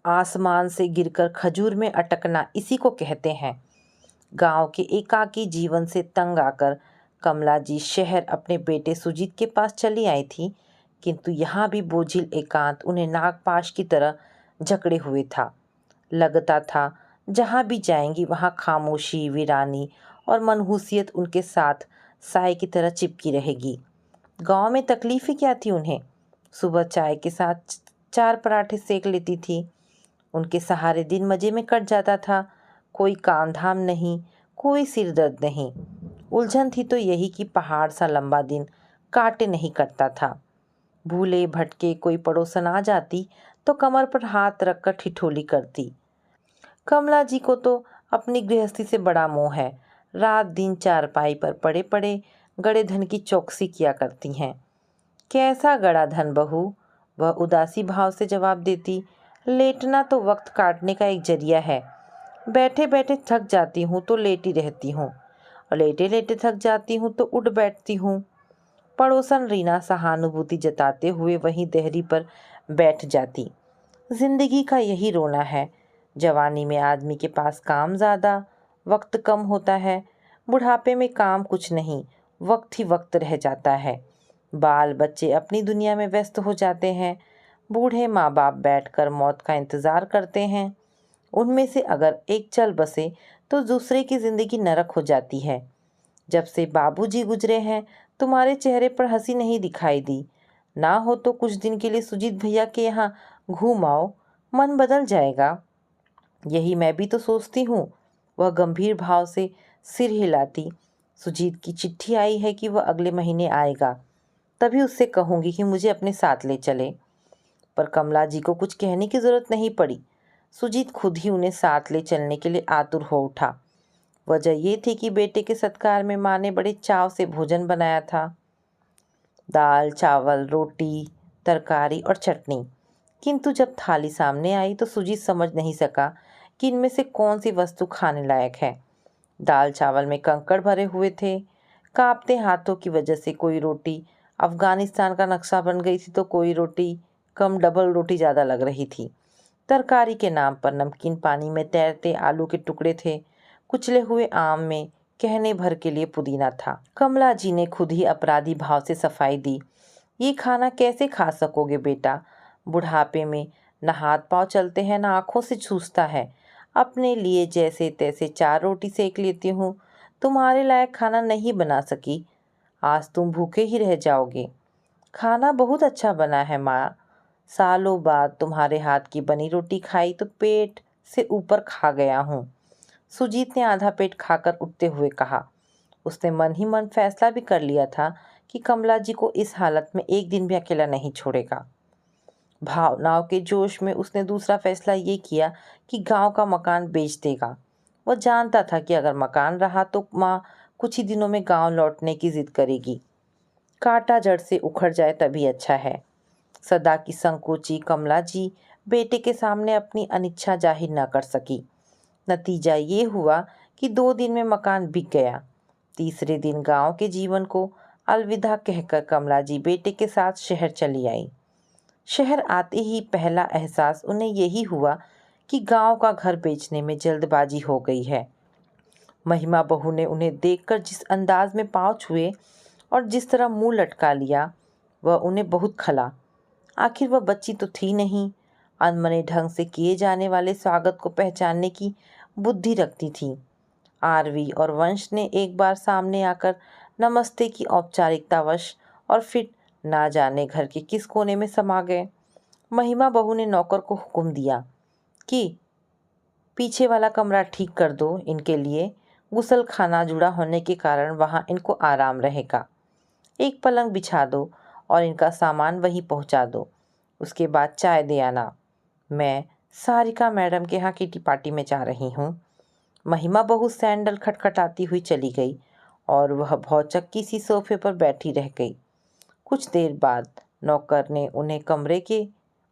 आसमान से गिरकर खजूर में अटकना इसी को कहते हैं। गांव के एकाकी जीवन से तंग आकर कमला जी शहर अपने बेटे सुजीत के पास चली आई थी, किंतु यहाँ भी बोझिल एकांत उन्हें नागपाश की तरह जकड़े हुए था। लगता था जहाँ भी जाएंगी वहाँ खामोशी, वीरानी और मनहूसियत उनके साथ साए की तरह चिपकी रहेगी। गांव में तकलीफें क्या थी उन्हें? सुबह चाय के साथ 4 पराठे सेक लेती थी। उनके सहारे दिन मज़े में कट जाता था। कोई काम धाम नहीं, कोई सिर दर्द नहीं। उलझन थी तो यही कि पहाड़ सा लंबा दिन काटे नहीं कटता था। भूले भटके कोई पड़ोसन आ जाती तो कमर पर हाथ रखकर ठिठोली करती। कमला जी को तो अपनी गृहस्थी से बड़ा मोह है। रात दिन चारपाई पर पड़े पड़े गड़े धन की चौकसी किया करती हैं। कैसा गड़ा धन बहू? वह उदासी भाव से जवाब देती। लेटना तो वक्त काटने का एक जरिया है। बैठे बैठे थक जाती हूँ तो लेटी रहती हूँ, और लेटे लेटे थक जाती हूँ तो उठ बैठती हूँ। पड़ोसन रीना सहानुभूति जताते हुए वहीं देहरी पर बैठ जाती। जिंदगी का यही रोना है। जवानी में आदमी के पास काम ज़्यादा, वक्त कम होता है। बुढ़ापे में काम कुछ नहीं, वक्त ही वक्त रह जाता है। बाल बच्चे अपनी दुनिया में व्यस्त हो जाते हैं। बूढ़े माँ बाप बैठकर मौत का इंतज़ार करते हैं। उनमें से अगर एक चल बसे तो दूसरे की ज़िंदगी नरक हो जाती है। जब से बाबूजी गुजरे हैं तुम्हारे चेहरे पर हंसी नहीं दिखाई दी। ना हो तो कुछ दिन के लिए सुजीत भैया के यहाँ घूम आओ, मन बदल जाएगा। यही मैं भी तो सोचती हूँ। वह गंभीर भाव से सिर हिलाती। सुजीत की चिट्ठी आई है कि वह अगले महीने आएगा, तभी उससे कहूँगी कि मुझे अपने साथ ले चले। पर कमला जी को कुछ कहने की जरूरत नहीं पड़ी। सुजीत खुद ही उन्हें साथ ले चलने के लिए आतुर हो उठा। वजह ये थी कि बेटे के सत्कार में माँ ने बड़े चाव से भोजन बनाया था। दाल, चावल, रोटी, तरकारी और चटनी। किंतु जब थाली सामने आई तो सुजीत समझ नहीं सका कि इनमें से कौन सी वस्तु खाने लायक है। दाल चावल में कंकड़ भरे हुए थे। कांपते हाथों की वजह से कोई रोटी अफगानिस्तान का नक्शा बन गई थी तो कोई रोटी कम डबल रोटी ज़्यादा लग रही थी। तरकारी के नाम पर नमकीन पानी में तैरते आलू के टुकड़े थे। कुचले हुए आम में कहने भर के लिए पुदीना था। कमला जी ने खुद ही अपराधी भाव से सफाई दी। ये खाना कैसे खा सकोगे बेटा? बुढ़ापे में न हाथ पांव चलते हैं न आंखों से सूझता है। अपने लिए जैसे तैसे 4 रोटी सेक लेती हूँ। तुम्हारे लायक खाना नहीं बना सकी। आज तुम भूखे ही रह जाओगे। खाना बहुत अच्छा बना है माँ। सालों बाद तुम्हारे हाथ की बनी रोटी खाई तो पेट से ऊपर खा गया हूँ। सुजीत ने आधा पेट खाकर उठते हुए कहा। उसने मन ही मन फैसला भी कर लिया था कि कमला जी को इस हालत में एक दिन भी अकेला नहीं छोड़ेगा। भावनाओं के जोश में उसने दूसरा फैसला ये किया कि गांव का मकान बेच देगा। वह जानता था कि अगर मकान रहा तो माँ कुछ ही दिनों में गांव लौटने की जिद करेगी। कांटा जड़ से उखड़ जाए तभी अच्छा है। सदा की संकोची कमला जी बेटे के सामने अपनी अनिच्छा जाहिर न कर सकी। नतीजा ये हुआ कि 2 दिन में मकान बिक गया। तीसरे दिन गांव के जीवन को अलविदा कहकर कमला जी बेटे के साथ शहर चली आई। शहर आते ही पहला एहसास उन्हें यही हुआ कि गांव का घर बेचने में जल्दबाजी हो गई है। महिमा बहू ने उन्हें देखकर जिस अंदाज में पाँव छुए और जिस तरह मुंह लटका लिया, वह उन्हें बहुत खला। आखिर वह बच्ची तो थी नहीं। अनमने ढंग से किए जाने वाले स्वागत को पहचानने की बुद्धि रखती थी। आरवी और वंश ने एक बार सामने आकर नमस्ते की औपचारिकतावश और फिर ना जाने घर के किस कोने में समा गए। महिमा बहू ने नौकर को हुक्म दिया कि पीछे वाला कमरा ठीक कर दो इनके लिए। गुसल खाना जुड़ा होने के कारण वहाँ इनको आराम रहेगा। एक पलंग बिछा दो और इनका सामान वहीं पहुँचा दो। उसके बाद चाय दे आना। मैं सारिका मैडम के यहाँ किटी पार्टी में जा रही हूँ। महिमा बहू सैंडल खटखटाती हुई चली गई और वह भौचक्की सी सोफे पर बैठी रह गई। कुछ देर बाद नौकर ने उन्हें कमरे के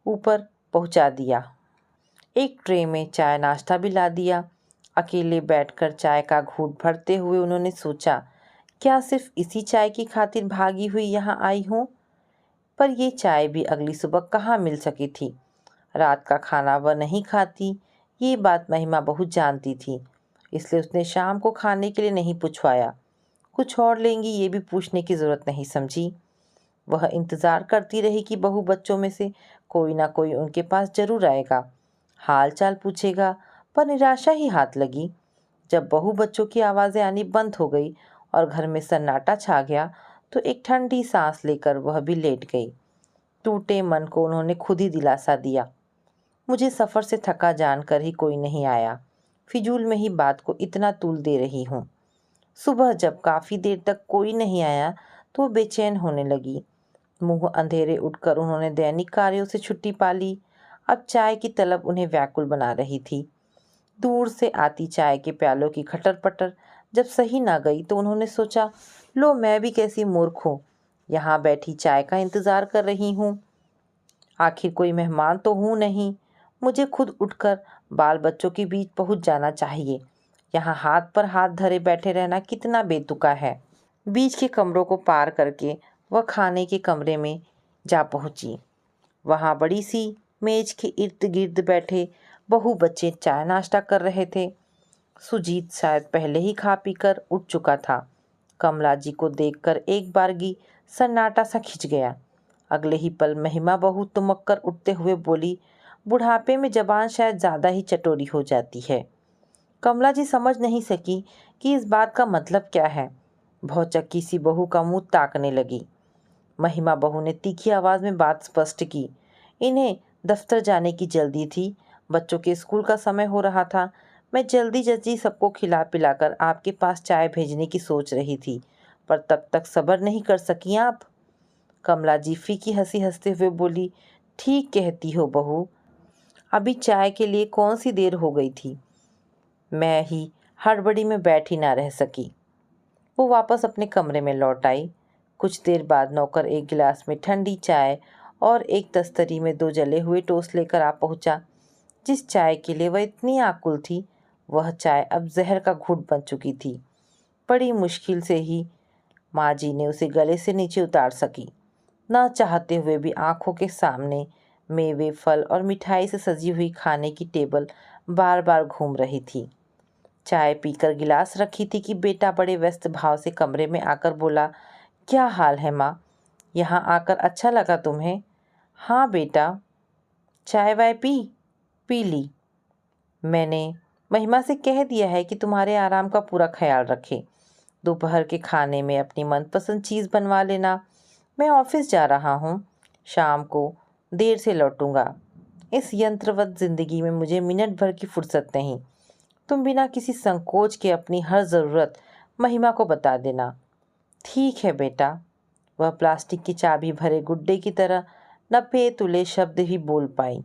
ऊपर पहुंचा दिया। एक ट्रे में चाय नाश्ता भी ला दिया। अकेले बैठकर चाय का घूंट भरते हुए उन्होंने सोचा, क्या सिर्फ इसी चाय की खातिर भागी हुई यहाँ आई हूँ? पर यह चाय भी अगली सुबह कहाँ मिल सकी थी। रात का खाना वह नहीं खाती, ये बात महिमा बहुत जानती थी, इसलिए उसने शाम को खाने के लिए नहीं पूछवाया। कुछ और लेंगी ये भी पूछने की ज़रूरत नहीं समझी। वह इंतज़ार करती रही कि बहू बच्चों में से कोई ना कोई उनके पास जरूर आएगा, हाल चाल पूछेगा, पर निराशा ही हाथ लगी। जब बहू बच्चों की आवाज़ें आनी बंद हो गई और घर में सन्नाटा छा गया, तो एक ठंडी सांस लेकर वह भी लेट गई। टूटे मन को उन्होंने खुद ही दिलासा दिया। मुझे सफ़र से थका जानकर ही कोई नहीं आया, फिजूल में ही बात को इतना तूल दे रही हूँ। सुबह जब काफ़ी देर तक कोई नहीं आया तो वो बेचैन होने लगी। मुंह अंधेरे उठकर उन्होंने दैनिक कार्यों से छुट्टी पा ली। अब चाय की तलब उन्हें व्याकुल बना रही थी। दूर से आती चाय के प्यालों की खटर पटर जब सही ना गई तो उन्होंने सोचा, लो मैं भी कैसी मूर्ख हूँ, यहाँ बैठी चाय का इंतज़ार कर रही हूँ। आखिर कोई मेहमान तो हूँ नहीं, मुझे खुद उठकर बाल बच्चों के बीच पहुँच जाना चाहिए। यहाँ हाथ पर हाथ धरे बैठे रहना कितना बेतुका है। बीच के कमरों को पार करके वह खाने के कमरे में जा पहुँची। वहाँ बड़ी सी मेज के इर्द गिर्द बैठे बहू बच्चे चाय नाश्ता कर रहे थे। सुजीत शायद पहले ही खा पीकर उठ चुका था। कमला जी को देखकर एक बारगी सन्नाटा सा खिंच गया। अगले ही पल महिमा बहू तुमक कर उठते हुए बोली, बुढ़ापे में जबान शायद ज़्यादा ही चटोरी हो जाती है। कमला जी समझ नहीं सकी कि इस बात का मतलब क्या है। भौचक्की सी बहू का मुंह ताकने लगी। महिमा बहू ने तीखी आवाज़ में बात स्पष्ट की, इन्हें दफ्तर जाने की जल्दी थी, बच्चों के स्कूल का समय हो रहा था। मैं जल्दी जल्दी सबको खिला पिलाकर आपके पास चाय भेजने की सोच रही थी, पर तब तक सब्र नहीं कर सकी आप। कमला जी फीकी हंसी हंसते हुए बोली, ठीक कहती हो बहू, अभी चाय के लिए कौन सी देर हो गई थी, मैं ही हड़बड़ी में बैठ ही ना रह सकी। वो वापस अपने कमरे में लौट आई। कुछ देर बाद नौकर एक गिलास में ठंडी चाय और एक तस्तरी में 2 जले हुए टोस्ट लेकर आ पहुंचा। जिस चाय के लिए वह इतनी आकुल थी, वह चाय अब जहर का घूंट बन चुकी थी। बड़ी मुश्किल से ही माँ जी ने उसे गले से नीचे उतार सकी। ना चाहते हुए भी आंखों के सामने मेवे, फल और मिठाई से सजी हुई खाने की टेबल बार बार घूम रही थी। चाय पीकर गिलास रखी थी कि बेटा बड़े व्यस्त भाव से कमरे में आकर बोला, क्या हाल है माँ, यहाँ आकर अच्छा लगा तुम्हें? हाँ बेटा। चाय वाय पी ली। मैंने महिमा से कह दिया है कि तुम्हारे आराम का पूरा ख्याल रखे। दोपहर के खाने में अपनी मनपसंद चीज़ बनवा लेना। मैं ऑफिस जा रहा हूँ, शाम को देर से लौटूंगा। इस यंत्रवत ज़िंदगी में मुझे मिनट भर की फुर्सत नहीं। तुम बिना किसी संकोच के अपनी हर ज़रूरत महिमा को बता देना। ठीक है बेटा। वह प्लास्टिक की चाबी भरे गुड्डे की तरह नपे तुले शब्द ही बोल पाई।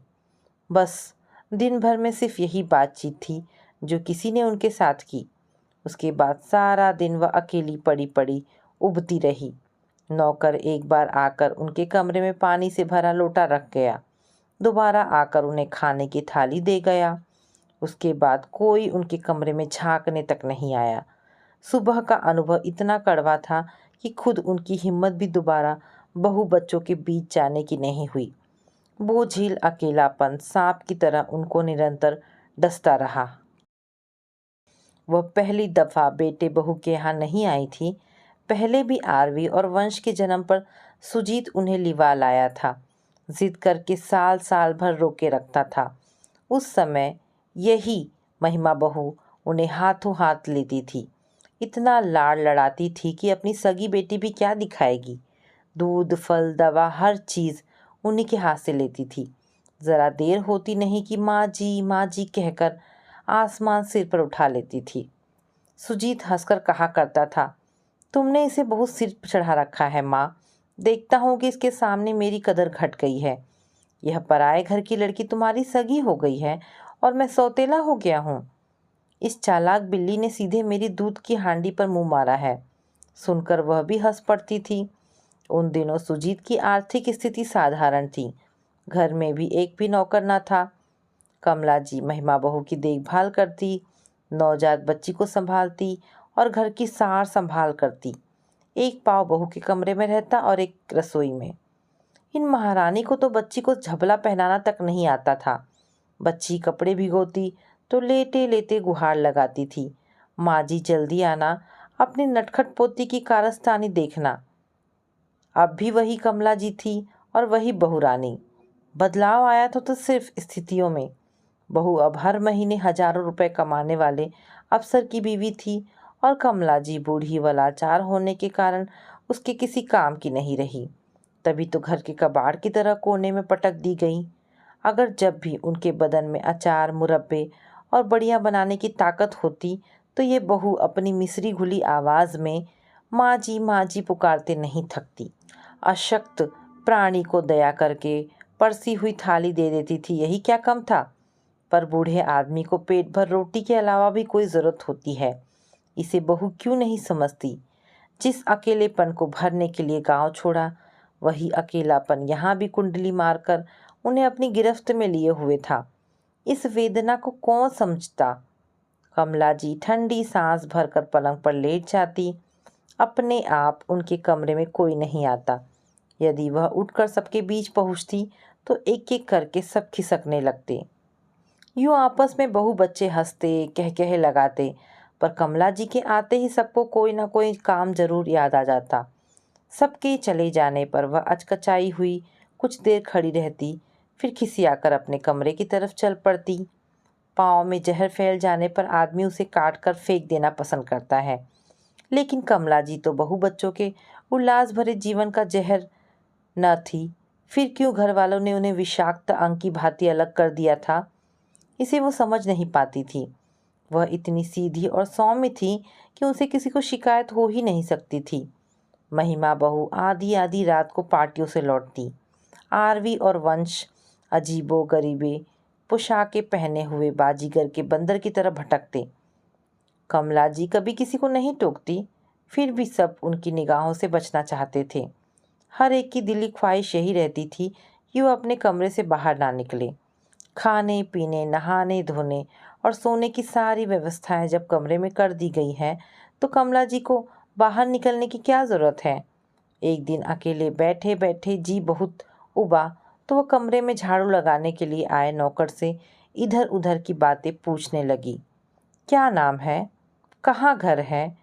बस दिन भर में सिर्फ यही बातचीत थी जो किसी ने उनके साथ की। उसके बाद सारा दिन वह अकेली पड़ी पड़ी उबती रही। नौकर एक बार आकर उनके कमरे में पानी से भरा लोटा रख गया, दोबारा आकर उन्हें खाने की थाली दे गया। उसके बाद कोई उनके कमरे में झांकने तक नहीं आया। सुबह का अनुभव इतना कड़वा था कि खुद उनकी हिम्मत भी दोबारा बहू बच्चों के बीच जाने की नहीं हुई। बोझिल अकेलापन सांप की तरह उनको निरंतर डसता रहा। वह पहली दफ़ा बेटे बहू के यहाँ नहीं आई थी। पहले भी आरवी और वंश के जन्म पर सुजीत उन्हें लिवा लाया था। जिद करके साल साल भर रोके रखता था। उस समय यही महिमा बहू उन्हें हाथों हाथ लेती थी। इतना लाड़ लड़ाती थी कि अपनी सगी बेटी भी क्या दिखाएगी। दूध, फल, दवा हर चीज़ उन्हीं के हाथ से लेती थी। ज़रा देर होती नहीं कि माँ जी कहकर आसमान सिर पर उठा लेती थी। सुजीत हंसकर कहा करता था, तुमने इसे बहुत सिर पर चढ़ा रखा है माँ। देखता हूँ कि इसके सामने मेरी कदर घट गई है। यह पराए घर की लड़की तुम्हारी सगी हो गई है और मैं सौतेला हो गया हूँ। इस चालाक बिल्ली ने सीधे मेरी दूध की हांडी पर मुंह मारा है। सुनकर वह भी हंस पड़ती थी। उन दिनों सुजीत की आर्थिक स्थिति साधारण थी। घर में भी एक भी नौकर न था। कमला जी महिमा बहू की देखभाल करती, नवजात बच्ची को संभालती और घर की सार संभाल करती। एक पाँव बहू के कमरे में रहता और एक रसोई में। इन महारानी को तो बच्ची को झबला पहनाना तक नहीं आता था। बच्ची कपड़े भिगोती तो लेटे लेटे गुहार लगाती थी, माँ जी जल्दी आना, अपनी नटखट पोती की कारस्तानी देखना। अब भी वही कमला जी थी और वही बहू रानी। बदलाव आया तो सिर्फ स्थितियों में। बहू अब हर महीने हजारों रुपए कमाने वाले अफसर की बीवी थी और कमला जी बूढ़ी व लाचार होने के कारण उसके किसी काम की नहीं रही। तभी तो घर के कबाड़ की तरह कोने में पटक दी गई। अगर जब भी उनके बदन में अचार, मुरब्बे और बड़ियाँ बनाने की ताकत होती तो ये बहू अपनी मिसरी घुली आवाज़ में माँ जी पुकारते नहीं थकती। अशक्त प्राणी को दया करके परसी हुई थाली दे देती थी, यही क्या कम था। पर बूढ़े आदमी को पेट भर रोटी के अलावा भी कोई ज़रूरत होती है, इसे बहू क्यों नहीं समझती। जिस अकेलेपन को भरने के लिए गांव छोड़ा, वही अकेलापन यहाँ भी कुंडली मारकर उन्हें अपनी गिरफ्त में लिए हुए था। इस वेदना को कौन समझता। कमला जी ठंडी सांस भरकर पलंग पर लेट जाती। अपने आप उनके कमरे में कोई नहीं आता। यदि वह उठकर सबके बीच पहुंचती तो एक एक करके सब खिसकने लगते। यूं आपस में बहू बच्चे हंसते, कह लगाते, पर कमला जी के आते ही सबको कोई ना कोई काम जरूर याद आ जाता। सबके चले जाने पर वह अचकचाई हुई कुछ देर खड़ी रहती, फिर खिसियाकर अपने कमरे की तरफ चल पड़ती। पाँव में जहर फैल जाने पर आदमी उसे काट कर फेंक देना पसंद करता है, लेकिन कमला जी तो बहू बच्चों के उल्लास भरे जीवन का जहर न थी। फिर क्यों घर वालों ने उन्हें विषाक्त अंग की भांति अलग कर दिया था, इसे वो समझ नहीं पाती थी। वह इतनी सीधी और सौम्य थी कि उनसे किसी को शिकायत हो ही नहीं सकती थी। महिमा बहू आधी आधी रात को पार्टियों से लौटती। आरवी और वंश अजीबो गरीबे पोशाकें पहने हुए बाजीगर के बंदर की तरह भटकते। कमला जी कभी किसी को नहीं टोकती, फिर भी सब उनकी निगाहों से बचना चाहते थे। हर एक की दिली ख्वाहिश यही रहती थी कि वह अपने कमरे से बाहर ना निकले। खाने पीने, नहाने धोने और सोने की सारी व्यवस्थाएं जब कमरे में कर दी गई हैं, तो कमला जी को बाहर निकलने की क्या ज़रूरत है। एक दिन अकेले बैठे बैठे जी बहुत उबा तो वह कमरे में झाड़ू लगाने के लिए आए नौकर से इधर उधर की बातें पूछने लगी। क्या नाम है, कहाँ घर है,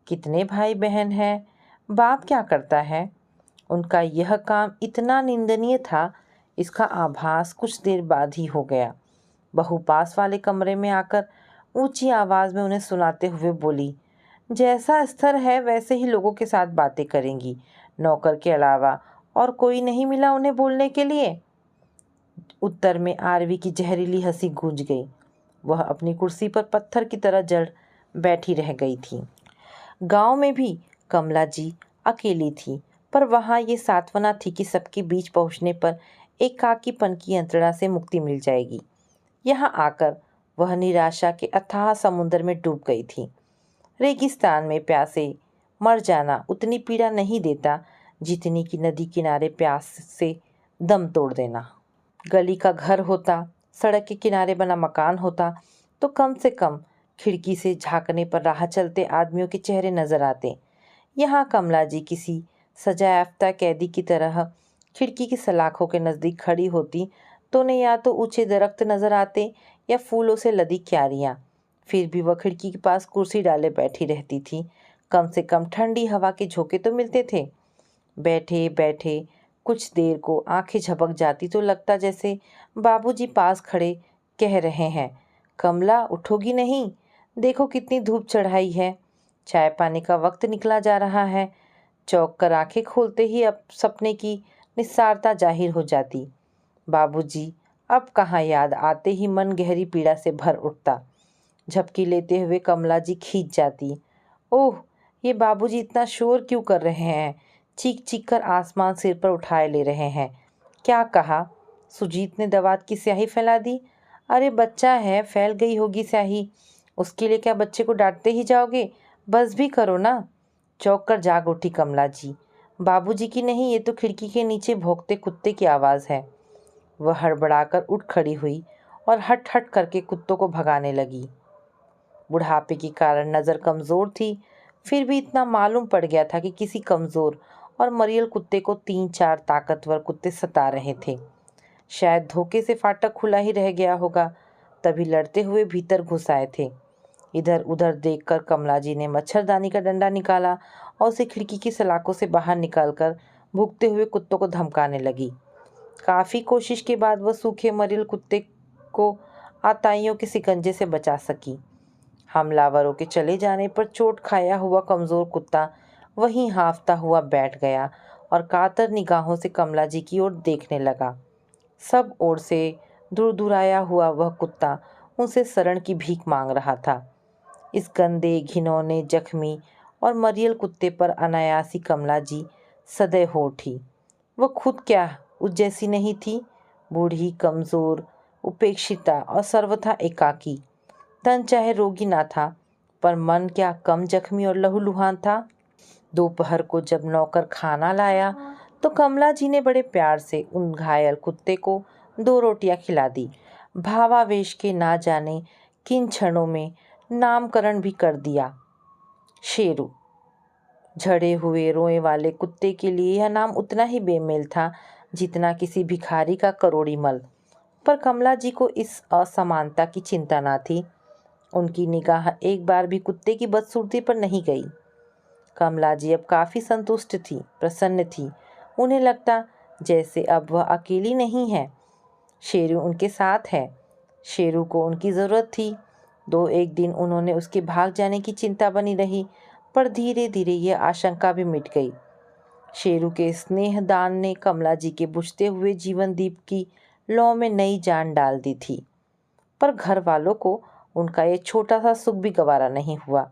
कितने भाई बहन हैं, बाप क्या करता है। उनका यह काम इतना निंदनीय था, इसका आभास कुछ देर बाद ही हो गया। बहू पास वाले कमरे में आकर ऊंची आवाज़ में उन्हें सुनाते हुए बोली, जैसा स्तर है वैसे ही लोगों के साथ बातें करेंगी, नौकर के अलावा और कोई नहीं मिला उन्हें बोलने के लिए। उत्तर में आरवी की जहरीली हंसी गूंज गई। वह अपनी कुर्सी पर पत्थर की तरह जड़ बैठी रह गई थी। गांव में भी कमला जी अकेली थी, पर वहाँ ये सांत्वना थी कि सबके बीच पहुँचने पर एकाकीपन की यंत्रणा से मुक्ति मिल जाएगी। यहाँ आकर वह निराशा के अथाह समुद्र में डूब गई थी। रेगिस्तान में प्यासे मर जाना उतनी पीड़ा नहीं देता जितनी कि नदी किनारे प्यास से दम तोड़ देना। गली का घर होता, सड़क के किनारे बना मकान होता तो कम से कम खिड़की से झांकने पर राह चलते आदमियों के चेहरे नजर आते। यहाँ कमला जी किसी सजायाफ्ता कैदी की तरह खिड़की की सलाखों के नज़दीक खड़ी होती तो उन्हें या तो ऊंचे दरख्त नजर आते या फूलों से लदी क्यारियाँ। फिर भी वह खिड़की के पास कुर्सी डाले बैठी रहती थी। कम से कम ठंडी हवा के झोंके तो मिलते थे। बैठे बैठे कुछ देर को आंखें झपक जाती तो लगता जैसे बाबूजी पास खड़े कह रहे हैं, कमला उठोगी नहीं, देखो कितनी धूप चढ़ाई है, चाय पानी का वक्त निकला जा रहा है। चौंक कर आंखें खोलते ही अब सपने की निस्सारता जाहिर हो जाती। बाबूजी अब कहाँ याद आते ही मन गहरी पीड़ा से भर उठता। झपकी लेते हुए कमला जी खींच जाती। ओह, ये बाबूजी इतना शोर क्यों कर रहे हैं, चीख चीख कर आसमान सिर पर उठाए ले रहे हैं। क्या कहा, सुजीत ने दवात की स्याही फैला दी। अरे बच्चा है, फैल गई होगी स्याही, उसके लिए क्या बच्चे को डांटते ही जाओगे, बस भी करो ना। चौंक कर जाग उठी कमला जी। बाबूजी की नहीं, ये तो खिड़की के नीचे भौंकते कुत्ते की आवाज़ है। वह हड़बड़ाकर उठ खड़ी हुई और हट हट करके कुत्तों को भगाने लगी। बुढ़ापे के कारण नज़र कमज़ोर थी, फिर भी इतना मालूम पड़ गया था कि किसी कमज़ोर और मरियल कुत्ते को 3-4 ताकतवर कुत्ते सता रहे थे। शायद धोखे से फाटक खुला ही रह गया होगा, तभी लड़ते हुए भीतर घुस आए थे। इधर उधर देखकर कमला जी ने मच्छरदानी का डंडा निकाला और उसे खिड़की की सलाखों से बाहर निकालकर भूखते हुए कुत्तों को धमकाने लगी। काफ़ी कोशिश के बाद वह सूखे मरियल कुत्ते को आताइयों के शिकंजे से बचा सकी। हमलावरों के चले जाने पर चोट खाया हुआ कमज़ोर कुत्ता वहीं हांफता हुआ बैठ गया और कातर निगाहों से कमला जी की ओर देखने लगा। सब ओर से दूर दुराया हुआ वह कुत्ता उनसे शरण की भीख मांग रहा था। इस गंदे, घिनौने, जख्मी और मरियल कुत्ते पर अनायासी कमला जी सदैव हो उठी। वह खुद क्या उस जैसी नहीं थी, बूढ़ी, कमज़ोर, उपेक्षिता और सर्वथा एकाकी। तन चाहे रोगी ना था, पर मन क्या कम जख्मी और लहूलुहान था। दोपहर को जब नौकर खाना लाया तो कमला जी ने बड़े प्यार से उन घायल कुत्ते को 2 रोटियां खिला दी। भावावेश के ना जाने किन क्षणों में नामकरण भी कर दिया, शेरू। झड़े हुए रोए वाले कुत्ते के लिए यह नाम उतना ही बेमेल था जितना किसी भिखारी का करोड़ी मल। पर कमला जी को इस असमानता की चिंता ना थी। उनकी निगाह एक बार भी कुत्ते की बदसूरती पर नहीं गई। कमला जी अब काफ़ी संतुष्ट थी, प्रसन्न थी। उन्हें लगता जैसे अब वह अकेली नहीं है, शेरू उनके साथ है। शेरू को उनकी ज़रूरत थी। 2-1 दिन उन्होंने उसके भाग जाने की चिंता बनी रही, पर धीरे धीरे यह आशंका भी मिट गई। शेरू के स्नेह दान ने कमला जी के बुझते हुए जीवन दीप की लौ में नई जान डाल दी थी। पर घर वालों को उनका ये छोटा सा सुख भी गवारा नहीं हुआ।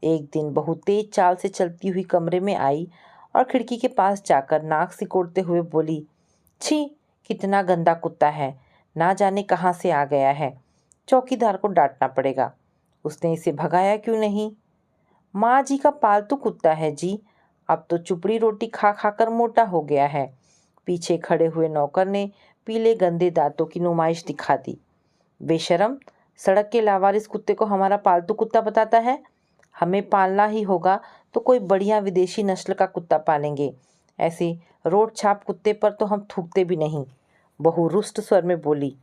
एक दिन बहुत तेज चाल से चलती हुई कमरे में आई और खिड़की के पास जाकर नाक सिकोड़ते हुए बोली, छी, कितना गंदा कुत्ता है, ना जाने कहाँ से आ गया है। चौकीदार को डांटना पड़ेगा, उसने इसे भगाया क्यों नहीं। माँ जी का पालतू कुत्ता है जी, अब तो चुपड़ी रोटी खा खाकर मोटा हो गया है। पीछे खड़े हुए नौकर ने पीले गंदे दांतों की नुमाइश दिखा दी। बेशरम, सड़क के लावारिस कुत्ते को हमारा पालतू कुत्ता बताता है। हमें पालना ही होगा तो कोई बढ़िया विदेशी नस्ल का कुत्ता पालेंगे, ऐसे रोड छाप कुत्ते पर तो हम थूकते भी नहीं, बहू रुष्ट स्वर में बोली।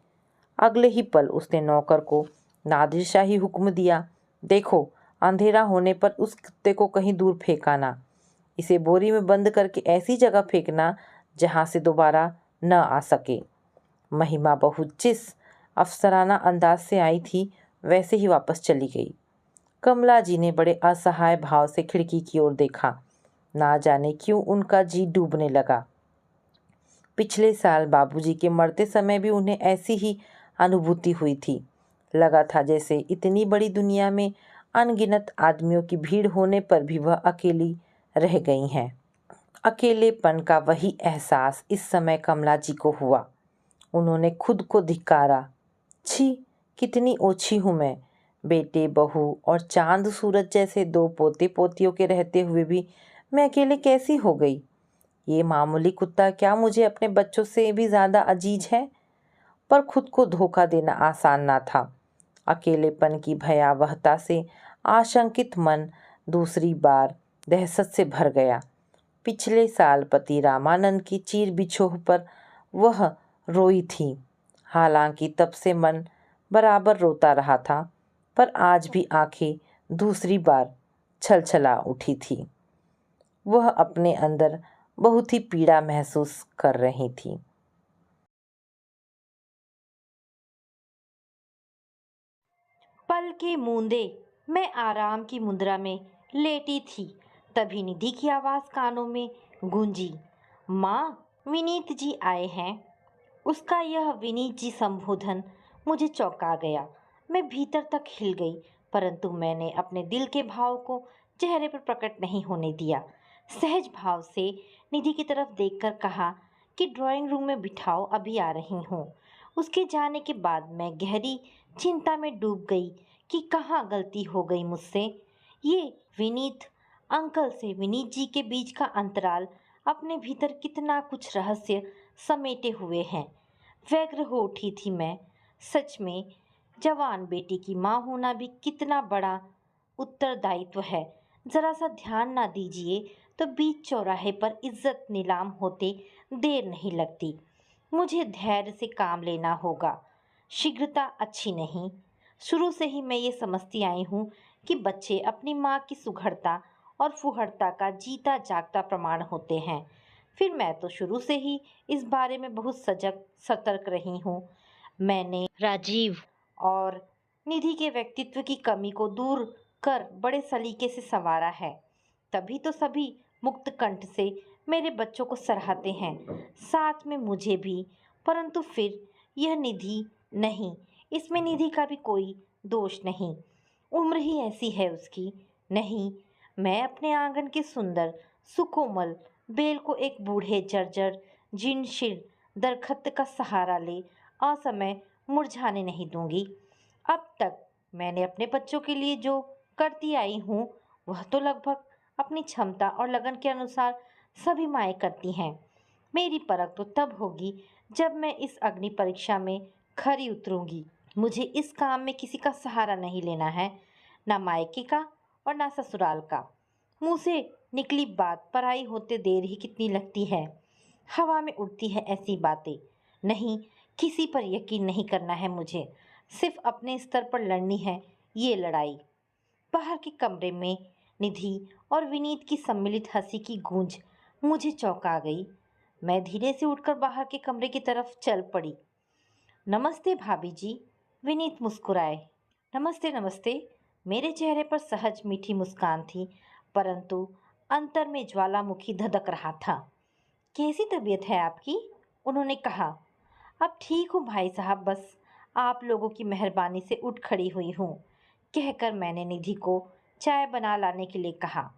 अगले ही पल उसने नौकर को नादिरशाही हुक्म दिया, देखो, अंधेरा होने पर उस कुत्ते को कहीं दूर फेंकाना। इसे बोरी में बंद करके ऐसी जगह फेंकना जहाँ से दोबारा न आ सके। महिमा बहू जिस अफसराना अंदाज से आई थी वैसे ही वापस चली गई। कमला जी ने बड़े असहाय भाव से खिड़की की ओर देखा। ना जाने क्यों उनका जी डूबने लगा। पिछले साल बाबूजी के मरते समय भी उन्हें ऐसी ही अनुभूति हुई थी। लगा था जैसे इतनी बड़ी दुनिया में अनगिनत आदमियों की भीड़ होने पर भी वह अकेली रह गई हैं। अकेलेपन का वही एहसास इस समय कमला जी को हुआ। उन्होंने खुद को धिक्कारा। छी, कितनी ओछी हूँ मैं। बेटे, बहू और चांद सूरज जैसे 2 पोते पोतियों के रहते हुए भी मैं अकेले कैसी हो गई। ये मामूली कुत्ता क्या मुझे अपने बच्चों से भी ज़्यादा अजीज है। पर खुद को धोखा देना आसान ना था। अकेलेपन की भयावहता से आशंकित मन दूसरी बार दहशत से भर गया। पिछले साल पति रामानंद की चीर बिछोह पर वह रोई थी। हालांकि तब से मन बराबर रोता रहा था, पर आज भी आंखें दूसरी बार छलछला उठी थी। वह अपने अंदर बहुत ही पीड़ा महसूस कर रही थी। पल के मूंदे मैं आराम की मुद्रा में लेटी थी, तभी निधि की आवाज़ कानों में गूंजी, माँ, विनीत जी आए हैं। उसका यह विनीत जी संबोधन मुझे चौंका गया। मैं भीतर तक हिल गई, परंतु मैंने अपने दिल के भाव को चेहरे पर प्रकट नहीं होने दिया। सहज भाव से निधि की तरफ देखकर कहा कि ड्राइंग रूम में बिठाओ, अभी आ रही हूँ। उसके जाने के बाद मैं गहरी चिंता में डूब गई कि कहाँ गलती हो गई मुझसे। ये विनीत अंकल से विनीत जी के बीच का अंतराल अपने भीतर कितना कुछ रहस्य समेटे हुए हैं। व्यग्र हो उठी थी मैं। सच में जवान बेटी की माँ होना भी कितना बड़ा उत्तरदायित्व है। जरा सा ध्यान ना दीजिए तो बीच चौराहे पर इज्जत नीलाम होते देर नहीं लगती। मुझे धैर्य से काम लेना होगा। शीघ्रता अच्छी नहीं। शुरू से ही मैं ये समझती आई हूँ कि बच्चे अपनी माँ की सुघड़ता और फुहड़ता का जीता जागता प्रमाण होते हैं। फिर मैं तो शुरू से ही इस बारे में बहुत सजग सतर्क रही हूँ। मैंने राजीव और निधि के व्यक्तित्व की कमी को दूर कर बड़े सलीके से संवारा है। तभी तो सभी मुक्त कंठ से मेरे बच्चों को सराहते हैं, साथ में मुझे भी। परंतु फिर यह निधि नहीं, इसमें निधि का भी कोई दोष नहीं। उम्र ही ऐसी है उसकी। नहीं, मैं अपने आंगन के सुंदर सुकोमल बेल को एक बूढ़े जर्जर जीर्णशीर्ण दरख्त का सहारा ले असमय मुरझाने नहीं दूंगी। अब तक मैंने अपने बच्चों के लिए जो करती आई हूँ वह तो लगभग अपनी क्षमता और लगन के अनुसार सभी माएँ करती हैं। मेरी परख तो तब होगी जब मैं इस अग्नि परीक्षा में खरी उतरूंगी। मुझे इस काम में किसी का सहारा नहीं लेना है, ना मायके का और ना ससुराल का। मुंह से निकली बात पराई होते देर ही कितनी लगती है। हवा में उड़ती है ऐसी बातें। नहीं, किसी पर यकीन नहीं करना है मुझे। सिर्फ अपने स्तर पर लड़नी है ये लड़ाई। बाहर के कमरे में निधि और विनीत की सम्मिलित हंसी की गूंज मुझे चौंका गई। मैं धीरे से उठकर बाहर के कमरे की तरफ चल पड़ी। नमस्ते भाभी जी। विनीत मुस्कुराए। नमस्ते नमस्ते। मेरे चेहरे पर सहज मीठी मुस्कान थी, परंतु अंतर में ज्वालामुखी धधक रहा था। कैसी तबीयत है आपकी? उन्होंने कहा। अब ठीक हूँ भाई साहब, बस आप लोगों की मेहरबानी से उठ खड़ी हुई हूँ, कहकर मैंने निधि को चाय बना लाने के लिए कहा।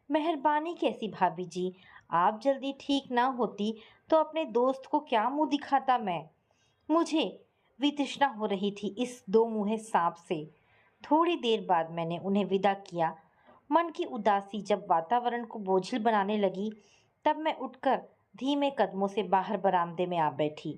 मेहरबानी कैसी भाभी जी, आप जल्दी ठीक ना होती तो अपने दोस्त को क्या मुंह दिखाता मैं। मुझे वितृष्णा हो रही थी इस दो मुँहे सांप से। थोड़ी देर बाद मैंने उन्हें विदा किया। मन की उदासी जब वातावरण को बोझिल बनाने लगी, तब मैं उठकर धीमे कदमों से बाहर बरामदे में आ बैठी।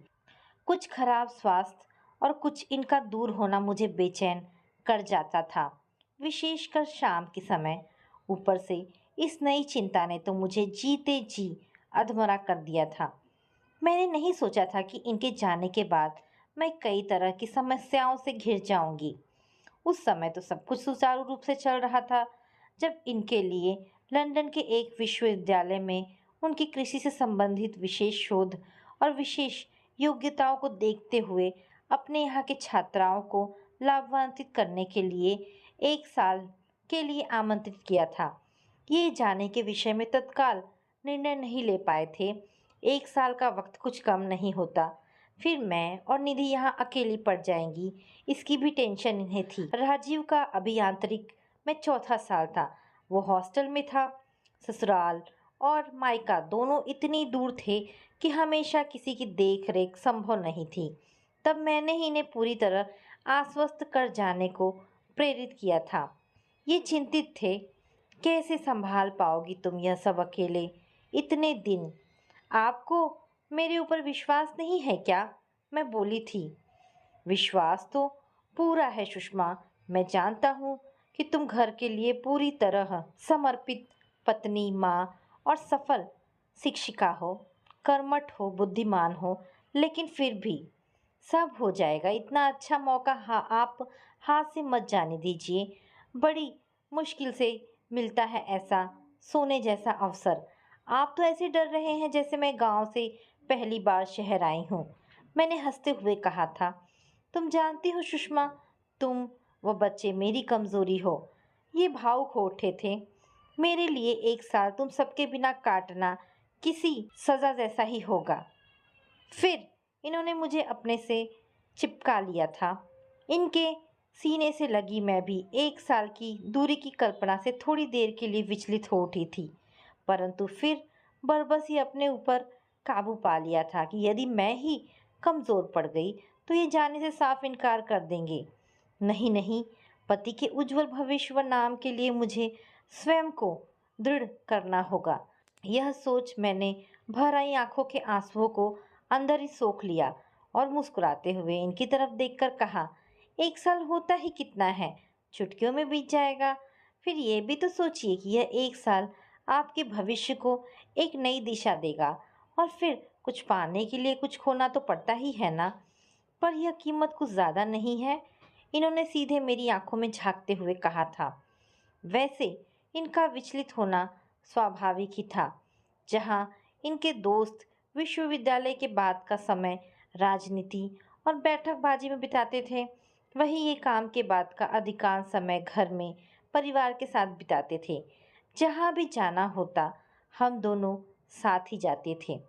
कुछ खराब स्वास्थ्य और कुछ इनका दूर होना मुझे बेचैन कर जाता था, विशेषकर शाम के समय। ऊपर से इस नई चिंता ने तो मुझे जीते जी अधमरा कर दिया था। मैंने नहीं सोचा था कि इनके जाने के बाद मैं कई तरह की समस्याओं से घिर जाऊंगी। उस समय तो सब कुछ सुचारू रूप से चल रहा था, जब इनके लिए लंदन के एक विश्वविद्यालय में उनकी कृषि से संबंधित विशेष शोध और विशेष योग्यताओं को देखते हुए अपने यहाँ के छात्राओं को लाभान्वित करने के लिए 1 साल के लिए आमंत्रित किया था। ये जाने के विषय में तत्काल निर्णय नहीं ले पाए थे। 1 साल का वक्त कुछ कम नहीं होता। फिर मैं और निधि यहाँ अकेली पड़ जाएंगी, इसकी भी टेंशन इन्हें थी। राजीव का अभियांत्रिक में चौथा साल था। वो हॉस्टल में था। ससुराल और मायका दोनों इतनी दूर थे कि हमेशा किसी की देख रेख संभव नहीं थी। तब मैंने ही इन्हें पूरी तरह आश्वस्त कर जाने को प्रेरित किया था। ये चिंतित थे, कैसे संभाल पाओगी तुम यह सब अकेले इतने दिन? आपको मेरे ऊपर विश्वास नहीं है क्या? मैं बोली थी। विश्वास तो पूरा है सुषमा। मैं जानता हूँ कि तुम घर के लिए पूरी तरह समर्पित पत्नी, माँ और सफल शिक्षिका हो, कर्मठ हो, बुद्धिमान हो, लेकिन फिर भी सब हो जाएगा। इतना अच्छा मौका आप हाथ से मत जाने दीजिए। बड़ी मुश्किल से मिलता है ऐसा सोने जैसा अवसर। आप तो ऐसे डर रहे हैं जैसे मैं गांव से पहली बार शहर आई हूँ। मैंने हंसते हुए कहा था। तुम जानती हो सुषमा, तुम व बच्चे मेरी कमजोरी हो। ये भावुक हो उठे थे। मेरे लिए 1 साल तुम सबके बिना काटना किसी सजा जैसा ही होगा। फिर इन्होंने मुझे अपने से चिपका लिया था। इनके सीने से लगी मैं भी 1 साल की दूरी की कल्पना से थोड़ी देर के लिए विचलित हो उठी थी, परंतु फिर बरबस ही अपने ऊपर काबू पा लिया था कि यदि मैं ही कमज़ोर पड़ गई तो ये जाने से साफ इनकार कर देंगे। नहीं नहीं, पति के उज्जवल भविष्य व नाम के लिए मुझे स्वयं को दृढ़ करना होगा। यह सोच मैंने भर आई आंखों के आंसुओं को अंदर ही सोख लिया और मुस्कुराते हुए इनकी तरफ देखकर कहा, 1 साल होता ही कितना है, चुटकियों में बीत जाएगा। फिर ये भी तो सोचिए कि यह 1 साल आपके भविष्य को एक नई दिशा देगा। और फिर कुछ पाने के लिए कुछ खोना तो पड़ता ही है ना। पर यह कीमत कुछ ज़्यादा नहीं है? इन्होंने सीधे मेरी आंखों में झांकते हुए कहा था। वैसे इनका विचलित होना स्वाभाविक ही था। जहाँ इनके दोस्त विश्वविद्यालय के बाद का समय राजनीति और बैठकबाजी में बिताते थे, वहीं ये काम के बाद का अधिकांश समय घर में परिवार के साथ बिताते थे। जहाँ भी जाना होता, हम दोनों साथ ही जाते थे।